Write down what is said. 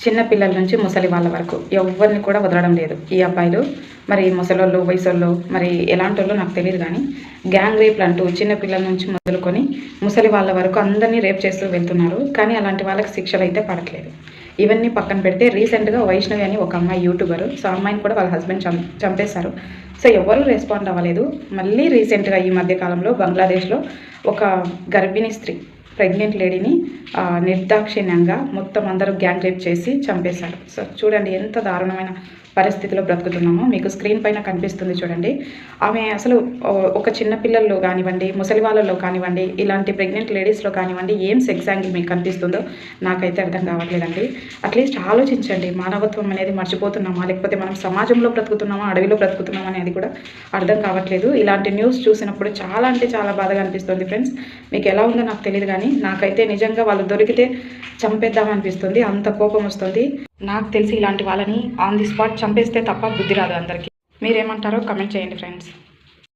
చిన్న పిల్లల నుంచి ముసలి వాళ్ళ వరకు ఎవరిని కూడా వదలడం లేదు ఈ అబ్బాయిలు. మరి ముసలోళ్ళు వయసోళ్ళు మరి ఎలాంటి వాళ్ళు నాకు తెలియదు, కానీ గ్యాంగ్ రేప్లు అంటూ చిన్న పిల్లల నుంచి మొదలుకొని ముసలి వాళ్ళ వరకు అందరినీ రేప్ చేస్తూ వెళ్తున్నారు. కానీ అలాంటి వాళ్ళకి శిక్షలు అయితే పడట్లేదు. ఇవన్నీ పక్కన పెడితే రీసెంట్గా వైష్ణవి అని ఒక అమ్మాయి యూట్యూబర్, సో అమ్మాయిని కూడా వాళ్ళ హస్బెండ్ చంపేశారు. సో ఎవరు రెస్పాండ్ అవ్వలేదు. మళ్ళీ రీసెంట్గా ఈ మధ్యకాలంలో బంగ్లాదేశ్లో ఒక గర్భిణీ స్త్రీ, ప్రెగ్నెంట్ లేడీని నిర్దాక్షిణ్యంగా మొత్తం అందరూ గ్యాంగ్ రేప్ చేసి చంపేశారు. సో చూడండి ఎంత దారుణమైన పరిస్థితిలో బ్రతుకుతున్నామో. మీకు స్క్రీన్ పైన కనిపిస్తుంది చూడండి. ఆమె అసలు ఒక చిన్న పిల్లల్లో కానివ్వండి, ముసలి వాళ్ళలో కానివ్వండి, ఇలాంటి ప్రెగ్నెంట్ లేడీస్లో కానివ్వండి, ఏం సెక్స్ యాంగిల్ మీకు కనిపిస్తుందో నాకైతే అర్థం కావట్లేదండి. అట్లీస్ట్ ఆలోచించండి, మానవత్వం అనేది మర్చిపోతున్నామా, లేకపోతే మనం సమాజంలో బ్రతుకుతున్నామా, అడవిలో బ్రతుకుతున్నామా అనేది కూడా అర్థం కావట్లేదు. ఇలాంటి న్యూస్ చూసినప్పుడు చాలా అంటే చాలా బాధగా అనిపిస్తుంది ఫ్రెండ్స్. మీకు ఎలా ఉందో నాకు తెలియదు, కానీ నాకైతే నిజంగా వాళ్ళు దొరికితే చంపేద్దామనిపిస్తుంది, అంత కోపం వస్తుంది. నాకు తెలిసి ఇలాంటి వాళ్ళని ఆన్ ది స్పాట్ చంపేస్తే తప్ప బుద్ధి రాదు అందరికీ. మీరేమంటారో కమెంట్ చేయండి ఫ్రెండ్స్.